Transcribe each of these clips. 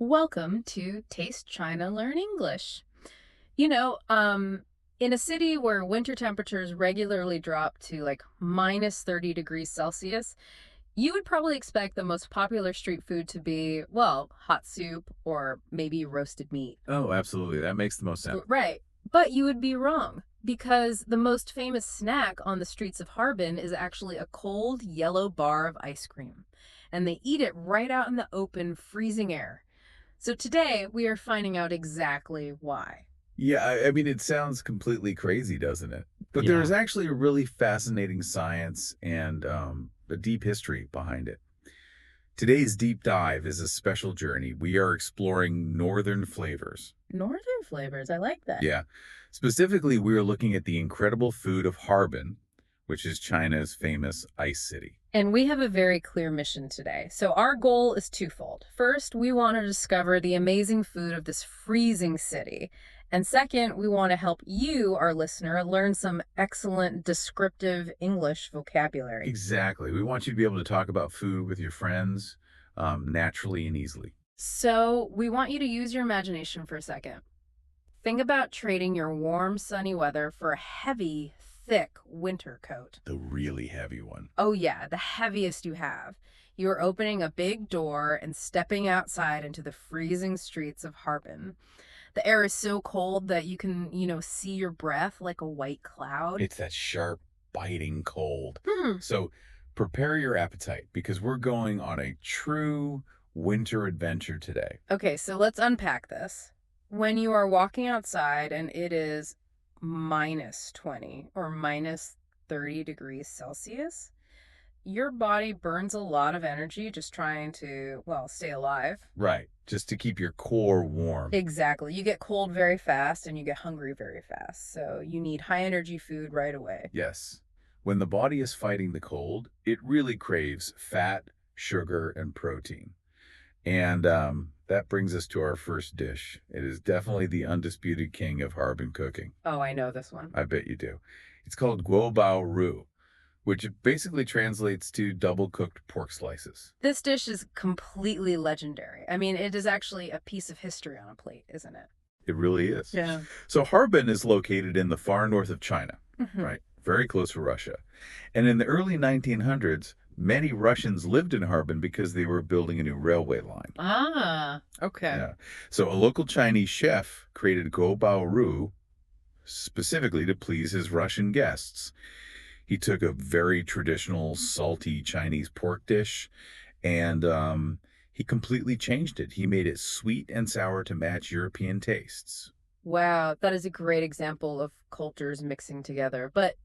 Welcome to Taste China Learn English. You know, in a city where winter temperatures regularly drop to like minus 30 degrees Celsius, you would probably expect the most popular street food to be, well, hot soup or maybe roasted meat. Oh, absolutely. That makes the most sense. Right. But you would be wrong because the most famous snack on the streets of Harbin is actually a cold yellow bar of ice cream. And they eat it right out in the open, freezing air. So today we are finding out exactly why. Yeah, I mean, it sounds completely crazy, doesn't it? But there is Yeah. actually a really fascinating science and a deep history behind it. Today's deep dive is a special journey. We are exploring northern flavors. Northern flavors, I like that. Yeah. Specifically, we are looking at the incredible food of Harbin, which is China's famous ice city. And we have a very clear mission today. So our goal is twofold. First, we want to discover the amazing food of this freezing city. And second, we want to help you, our listener, learn some excellent descriptive English vocabulary. Exactly. We want you to be able to talk about food with your friends naturally and easily. So we want you to use your imagination for a second. Think about trading your warm, sunny weather for a heavy, thick winter coat. The really heavy one. Oh, yeah, the heaviest you have. You're opening a big door and stepping outside into the freezing streets of Harbin. The air is so cold that you can, see your breath like a white cloud. It's that sharp, biting cold. Hmm. So prepare your appetite because we're going on a true winter adventure today. Okay, so let's unpack this. When you are walking outside and it is minus 20 or minus 30 degrees Celsius, your body burns a lot of energy just trying to, well, stay alive. Right. Just to keep your core warm. Exactly. You get cold very fast and you get hungry very fast. So you need high energy food right away. Yes. When the body is fighting the cold, it really craves fat, sugar, and protein. And that brings us to our first dish. It is definitely the undisputed king of Harbin cooking. Oh, I know this one. I bet you do. It's called guo bao ru, which basically translates to double-cooked pork slices. This dish is completely legendary. I mean, it is actually a piece of history on a plate, isn't it? It really is. Yeah. So Harbin is located in the far north of China, Hmm. right? Very close to Russia. And in the early 1900s, many Russians lived in Harbin because they were building a new railway line. Ah, okay. Yeah. So a local Chinese chef created Guo Bao Ru specifically to please his Russian guests. He took a very traditional salty Chinese pork dish and he completely changed it. He made it sweet and sour to match European tastes. Wow, that is a great example of cultures mixing together. But,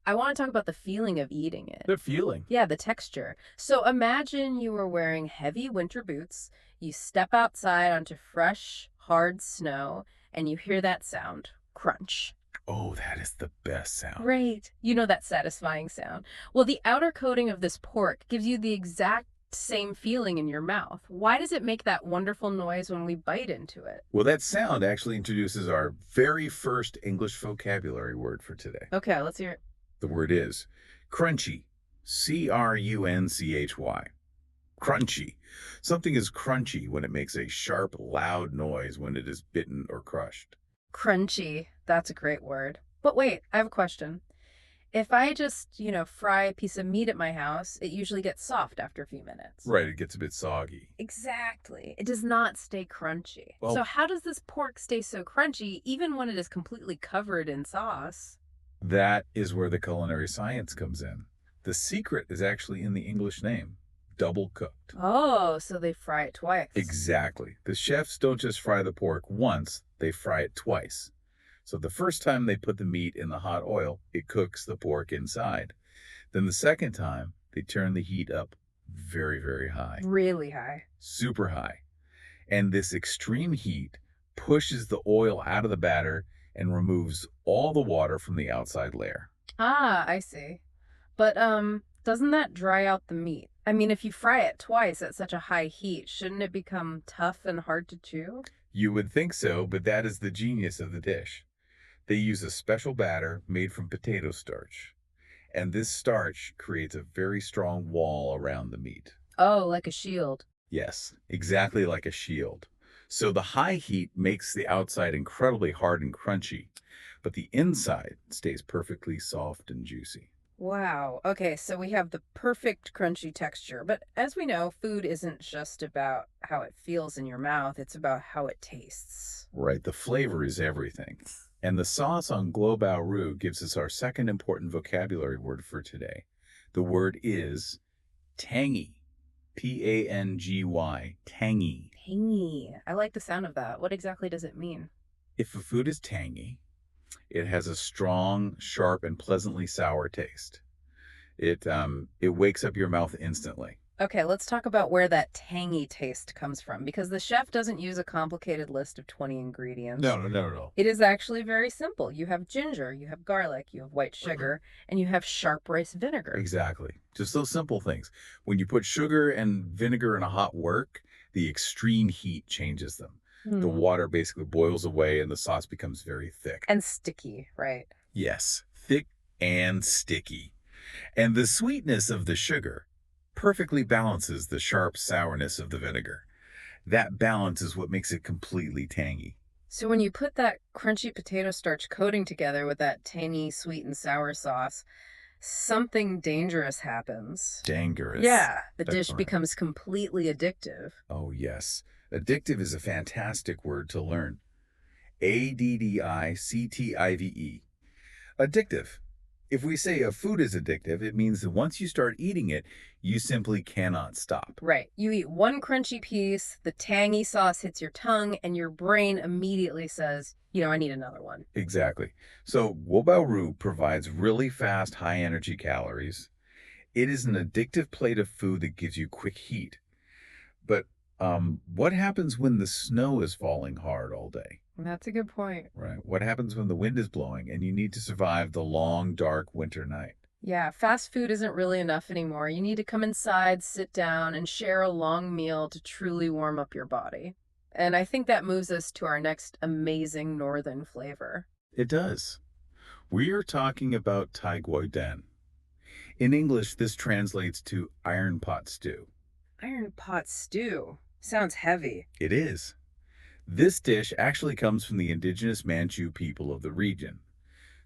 I want to talk about the feeling of eating it. The feeling. Yeah, the texture. So imagine you were wearing heavy winter boots, you step outside onto fresh, hard snow, and you hear that sound crunch. Oh, that is the best sound. Right. You know that satisfying sound. Well, the outer coating of this pork gives you the exact same feeling in your mouth. Why does it make that wonderful noise when we bite into it? Well, that sound actually introduces our very first English vocabulary word for today. Okay, let's hear it. The word is crunchy. Crunchy. Crunchy. Something is crunchy when it makes a sharp, loud noise when it is bitten or crushed. Crunchy. That's a great word. But wait, I have a question. If I just, fry a piece of meat at my house, it usually gets soft after a few minutes. Right, it gets a bit soggy. Exactly. It does not stay crunchy. Well, So how does this pork stay so crunchy even when it is completely covered in sauce? that is where the culinary science comes in. The secret is actually in the English name, double cooked. Oh, so they fry it twice. Exactly. The chefs don't just fry the pork once, they fry it twice. So the first time they put the meat in the hot oil, it cooks the pork inside. Then the second time, they turn the heat up very, very high, Really high. super high. And this extreme heat pushes the oil out of the batter and removes all the water from the outside layer. Ah, I see. But doesn't that dry out the meat? I mean, if you fry it twice at such a high heat, shouldn't it become tough and hard to chew? You would think so, but that is the genius of the dish. They use a special batter made from potato starch, and this starch creates a very strong wall around the meat. Oh, like a shield. Yes, exactly like a shield. So the high heat makes the outside incredibly hard and crunchy, but the inside stays perfectly soft and juicy. Wow. Okay, so we have the perfect crunchy texture. But as we know, food isn't just about how it feels in your mouth, it's about how it tastes. Right, the flavor is everything. And the sauce on Global Roux gives us our second important vocabulary word for today. The word is tangy. P-A-N-G-Y, tangy. Tangy. I like the sound of that. What exactly does it mean? If a food is tangy, it has a strong, sharp, and pleasantly sour taste. It wakes up your mouth instantly. Okay, let's talk about where that tangy taste comes from because the chef doesn't use a complicated list of 20 ingredients. No. It is actually very simple. You have ginger, you have garlic, you have white sugar, and you have sharp rice vinegar. Exactly. Just those simple things. When you put sugar and vinegar in a hot wok, the extreme heat changes them. The Hmm. water basically boils away and the sauce becomes very thick. And sticky, right? Yes, thick and sticky. And the sweetness of the sugar perfectly balances the sharp sourness of the vinegar. That balance is what makes it completely tangy. So when you put that crunchy potato starch coating together with that tangy sweet and sour sauce, something dangerous happens. Dangerous. Yeah, the That's dish right. becomes completely addictive. Oh, yes. Addictive is a fantastic word to learn. Addictive. Addictive. If we say a food is addictive, it means that once you start eating it, you simply cannot stop. Right. You eat one crunchy piece, the tangy sauce hits your tongue, and your brain immediately says, I need another one. Exactly. So, Wobauru provides really fast, high energy calories. It is an addictive plate of food that gives you quick heat. But what happens when the snow is falling hard all day? That's a good point. Right. What happens when the wind is blowing and you need to survive the long, dark winter night? Yeah, fast food isn't really enough anymore. You need to come inside, sit down, and share a long meal to truly warm up your body. And I think that moves us to our next amazing northern flavor. It does. We are talking about Tai Guodan. In English, this translates to iron pot stew. Iron pot stew. Sounds heavy. It is. This dish actually comes from the indigenous Manchu people of the region.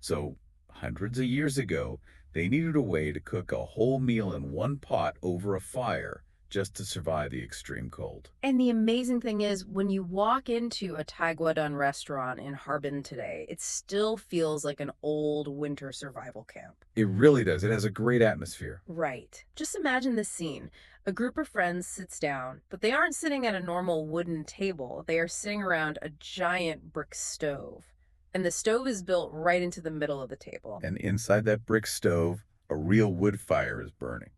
So, hundreds of years ago, they needed a way to cook a whole meal in one pot over a fire just to survive the extreme cold. And the amazing thing is, when you walk into a Thai Guadun restaurant in Harbin today, it still feels like an old winter survival camp. It really does. It has a great atmosphere. Right. Just imagine this scene. A group of friends sits down, but they aren't sitting at a normal wooden table. They are sitting around a giant brick stove. And the stove is built right into the middle of the table. And inside that brick stove, a real wood fire is burning.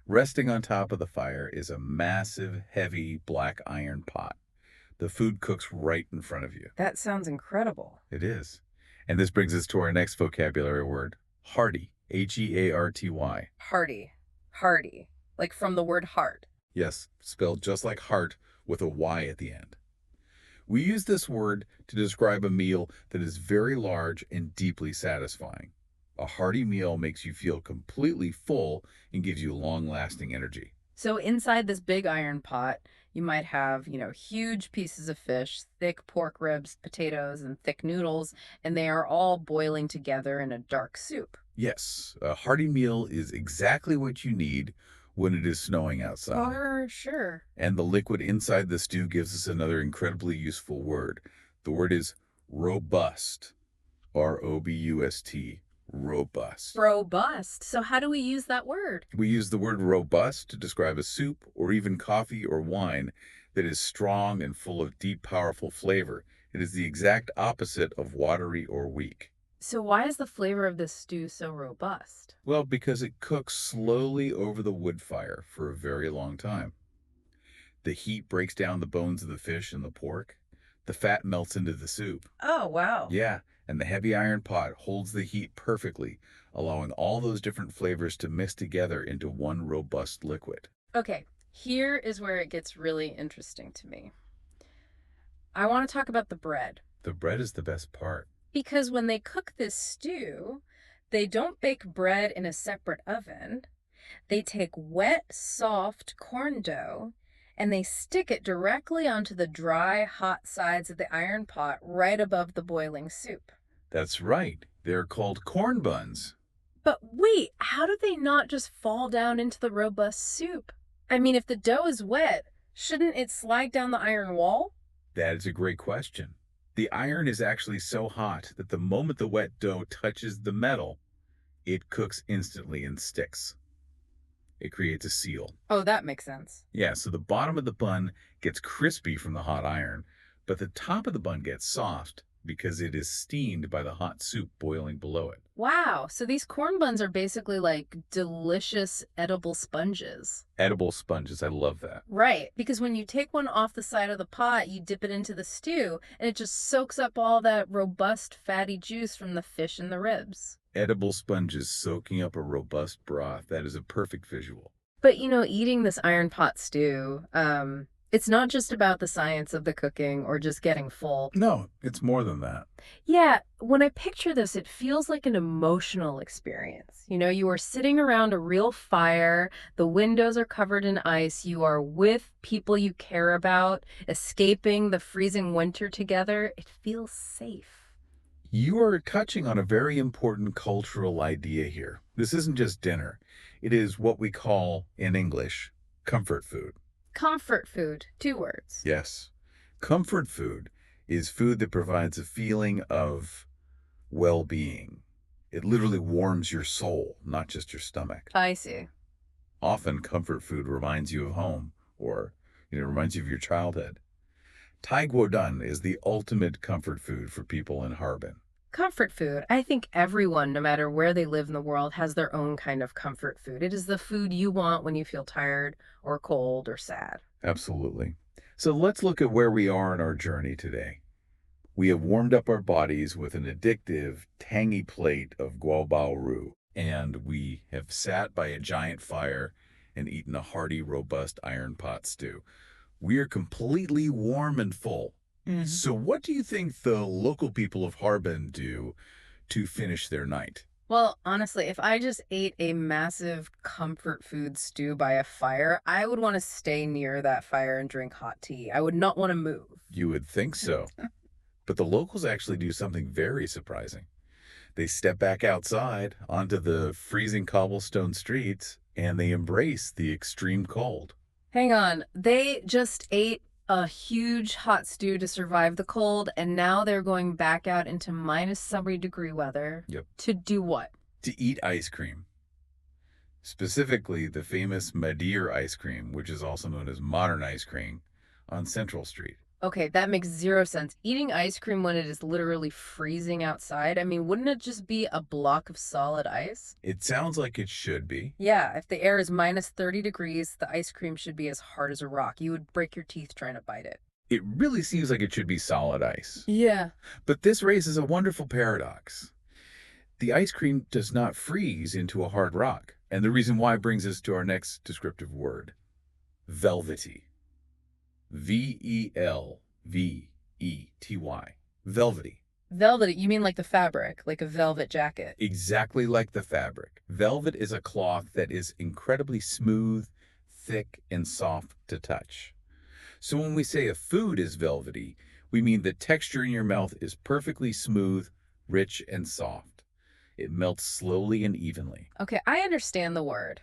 Resting on top of the fire is a massive, heavy black iron pot. The food cooks right in front of you. That sounds incredible. It is. And this brings us to our next vocabulary word, hearty, H-E-A-R-T-Y. Hearty. Hearty. Like from the word heart. Yes, spelled just like heart with a Y at the end. We use this word to describe a meal that is very large and deeply satisfying. A hearty meal makes you feel completely full and gives you long-lasting energy. So inside this big iron pot, you might have, huge pieces of fish, thick pork ribs, potatoes, and thick noodles, and they are all boiling together in a dark soup. Yes, a hearty meal is exactly what you need when it is snowing outside. For sure. And the liquid inside the stew gives us another incredibly useful word. The word is robust. R-O-B-U-S-T. Robust. Robust. So how do we use that word? We use the word robust to describe a soup or even coffee or wine that is strong and full of deep, powerful flavor. It is the exact opposite of watery or weak. So why is the flavor of this stew so robust? Well, because it cooks slowly over the wood fire for a very long time. The heat breaks down the bones of the fish and the pork. The fat melts into the soup. Oh, wow. Yeah, and the heavy iron pot holds the heat perfectly, allowing all those different flavors to mix together into one robust liquid. Okay, here is where it gets really interesting to me. I want to talk about the bread. The bread is the best part. Because when they cook this stew, they don't bake bread in a separate oven. They take wet, soft corn dough and they stick it directly onto the dry, hot sides of the iron pot right above the boiling soup. That's right. They're called corn buns. But wait, how do they not just fall down into the robust soup? I mean, if the dough is wet, shouldn't it slide down the iron wall? That is a great question. The iron is actually so hot that the moment the wet dough touches the metal, it cooks instantly and sticks. It creates a seal. Oh, that makes sense. Yeah, so the bottom of the bun gets crispy from the hot iron, but the top of the bun gets soft because it is steamed by the hot soup boiling below it. Wow, so these corn buns are basically like delicious edible sponges. Edible sponges, I love that. Right, because when you take one off the side of the pot, you dip it into the stew, and it just soaks up all that robust fatty juice from the fish and the ribs. Edible sponges soaking up a robust broth. That is a perfect visual. But eating this iron pot stew, it's not just about the science of the cooking or just getting full. No, it's more than that. Yeah, when I picture this, it feels like an emotional experience. You are sitting around a real fire, the windows are covered in ice, you are with people you care about, escaping the freezing winter together. It feels safe. You are touching on a very important cultural idea here. This isn't just dinner. It is what we call, in English, comfort food. Comfort food, 2 words. Yes. Comfort food is food that provides a feeling of well-being. It literally warms your soul, not just your stomach. I see. Often, comfort food reminds you of home or, reminds you of your childhood. Tai Guodan is the ultimate comfort food for people in Harbin. Comfort food. I think everyone, no matter where they live in the world, has their own kind of comfort food. It is the food you want when you feel tired or cold or sad. Absolutely. So let's look at where we are in our journey today. We have warmed up our bodies with an addictive, tangy plate of guobao roux, and we have sat by a giant fire and eaten a hearty, robust iron pot stew. We are completely warm and full. So what do you think the local people of Harbin do to finish their night? Well, honestly, if I just ate a massive comfort food stew by a fire, I would want to stay near that fire and drink hot tea. I would not want to move. You would think so. But the locals actually do something very surprising. They step back outside onto the freezing cobblestone streets and they embrace the extreme cold. Hang on. They just ate a huge hot stew to survive the cold, and now they're going back out into -30 degree weather. Yep. To do what? To eat ice cream. Specifically, the famous Madeir ice cream, which is also known as modern ice cream, on Central Street. Okay, that makes zero sense. Eating ice cream when it is literally freezing outside, I mean, wouldn't it just be a block of solid ice? It sounds like it should be. Yeah, if the air is -30 degrees, the ice cream should be as hard as a rock. You would break your teeth trying to bite it. It really seems like it should be solid ice. Yeah. But this raises a wonderful paradox. The ice cream does not freeze into a hard rock. And the reason why brings us to our next descriptive word, velvety. Velvety. Velvety. Velvet, you mean like the fabric, like a velvet jacket. Exactly like the fabric. Velvet is a cloth that is incredibly smooth, thick, and soft to touch. So when we say a food is velvety, we mean the texture in your mouth is perfectly smooth, rich, and soft. It melts slowly and evenly. Okay, I understand the word,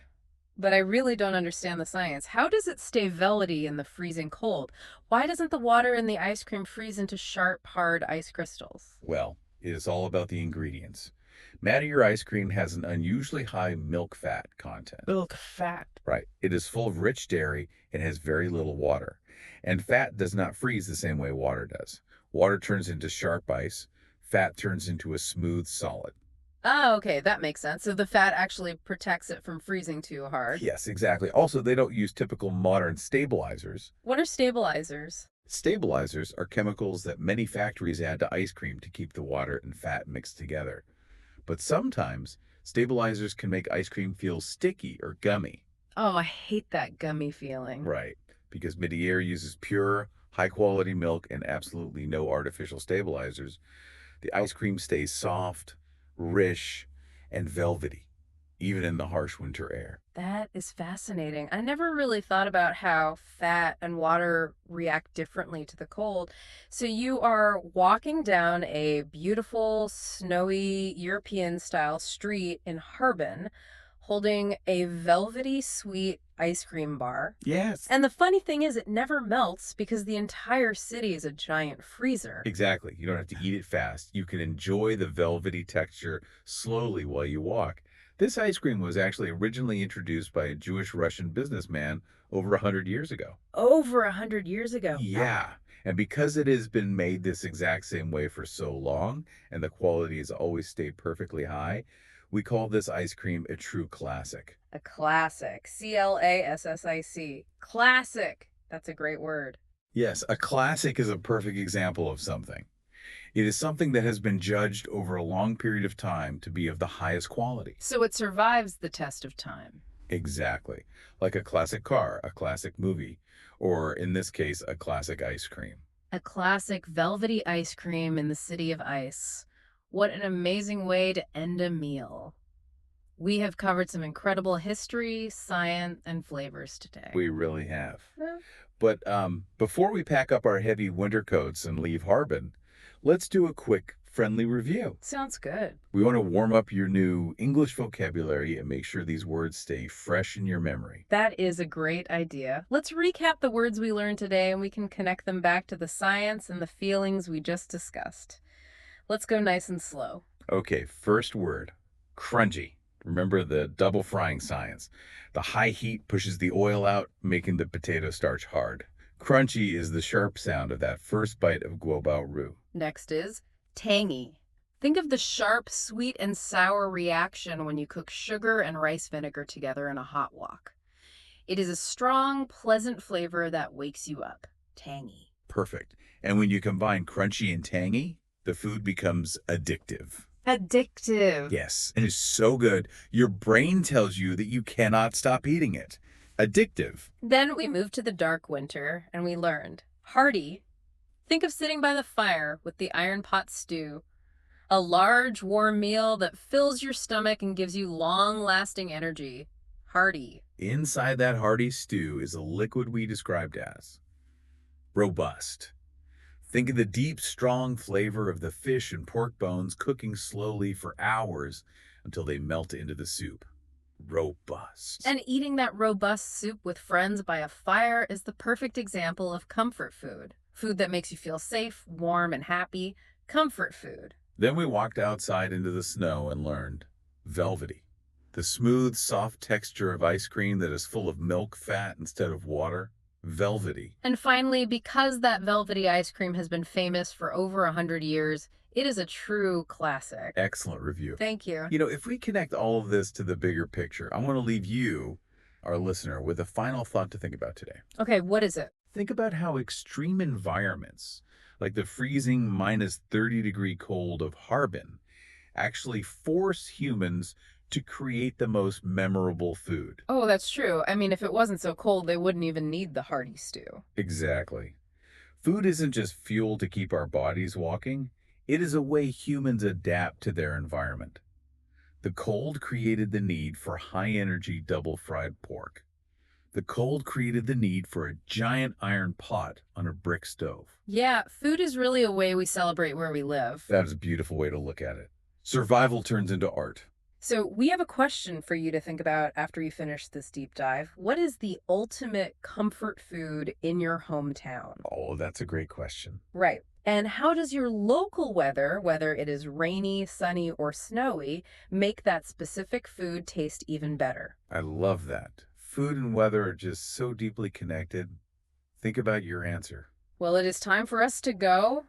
but I really don't understand the science. How does it stay velvety in the freezing cold? Why doesn't the water in the ice cream freeze into sharp, hard ice crystals? Well, it is all about the ingredients. Madeira ice cream has an unusually high milk fat content. Milk fat. Right. It is full of rich dairy and has very little water. And fat does not freeze the same way water does. Water turns into sharp ice. Fat turns into a smooth solid. Oh, okay, that makes sense. So the fat actually protects it from freezing too hard. Yes, exactly. Also, they don't use typical modern stabilizers. What are stabilizers? Stabilizers are chemicals that many factories add to ice cream to keep the water and fat mixed together. But sometimes, stabilizers can make ice cream feel sticky or gummy. Oh, I hate that gummy feeling. Right, because Midier uses pure, high-quality milk and absolutely no artificial stabilizers. The ice cream stays soft, rich, and velvety, even in the harsh winter air. That is fascinating. I never really thought about how fat and water react differently to the cold. So you are walking down a beautiful, snowy, European-style street in Harbin, holding a velvety sweet ice cream bar. Yes. And the funny thing is, it never melts because the entire city is a giant freezer. Exactly. You don't have to eat it fast. You can enjoy the velvety texture slowly while you walk. This ice cream was actually originally introduced by a Jewish Russian businessman over 100 years ago. Over 100 years ago. Yeah. And because it has been made this exact same way for so long and the quality has always stayed perfectly high, we call this ice cream a true classic. A classic. Classic. Classic. That's a great word. Yes, a classic is a perfect example of something. It is something that has been judged over a long period of time to be of the highest quality. So it survives the test of time. Exactly. Like a classic car, a classic movie, or in this case, a classic ice cream. A classic velvety ice cream in the city of ice. What an amazing way to end a meal. We have covered some incredible history, science, and flavors today. We really have. Yeah. But before we pack up our heavy winter coats and leave Harbin, let's do a quick, friendly review. Sounds good. We want to warm up your new English vocabulary and make sure these words stay fresh in your memory. That is a great idea. Let's recap the words we learned today and we can connect them back to the science and the feelings we just discussed. Let's go nice and slow. Okay, first word, crunchy. Remember the double frying science. The high heat pushes the oil out, making the potato starch hard. Crunchy is the sharp sound of that first bite of guobao roux. Next is tangy. Think of the sharp, sweet, and sour reaction when you cook sugar and rice vinegar together in a hot wok. It is a strong, pleasant flavor that wakes you up. Tangy. Perfect. And when you combine crunchy and tangy, the food becomes addictive. Addictive. Yes, it is so good, your brain tells you that you cannot stop eating it. Addictive. Then we moved to the dark winter and we learned hearty. Think of sitting by the fire with the iron pot stew. A large, warm meal that fills your stomach and gives you long-lasting energy. Hearty. Inside that hearty stew is a liquid we described as robust. Think of the deep, strong flavor of the fish and pork bones cooking slowly for hours until they melt into the soup. Robust. And eating that robust soup with friends by a fire is the perfect example of comfort food. Food that makes you feel safe, warm, and happy. Comfort food. Then we walked outside into the snow and learned velvety. The smooth, soft texture of ice cream that is full of milk fat instead of water. Velvety. And finally, because that velvety ice cream has been famous for over 100 years, it is a true classic. Excellent review. Thank you. You know, if we connect all of this to the bigger picture, I want to leave you, our listener, with a final thought to think about today. Okay, what is it? Think about how extreme environments, like the freezing minus 30-degree cold of Harbin, actually force humans to create the most memorable food. Oh, that's true. I mean, if it wasn't so cold, they wouldn't even need the hearty stew. Exactly. Food isn't just fuel to keep our bodies walking. It is a way humans adapt to their environment. The cold created the need for high-energy double-fried pork. The cold created the need for a giant iron pot on a brick stove. Yeah, food is really a way we celebrate where we live. That is a beautiful way to look at it. Survival turns into art. So we have a question for you to think about after you finish this deep dive. What is the ultimate comfort food in your hometown? Oh, that's a great question. Right. And how does your local weather, whether it is rainy, sunny, or snowy, make that specific food taste even better? I love that. Food and weather are just so deeply connected. Think about your answer. Well, it is time for us to go.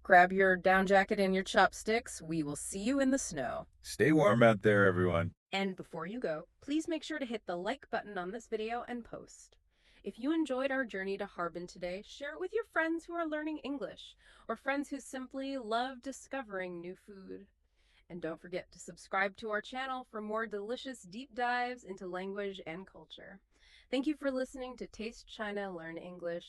Grab your down jacket and your chopsticks. We will see you in the snow. Stay warm out there, everyone. And before you go, please make sure to hit the like button on this video and post. If you enjoyed our journey to Harbin today, share it with your friends who are learning English or friends who simply love discovering new food. And don't forget to subscribe to our channel for more delicious deep dives into language and culture. Thank you for listening to Taste China, Learn English.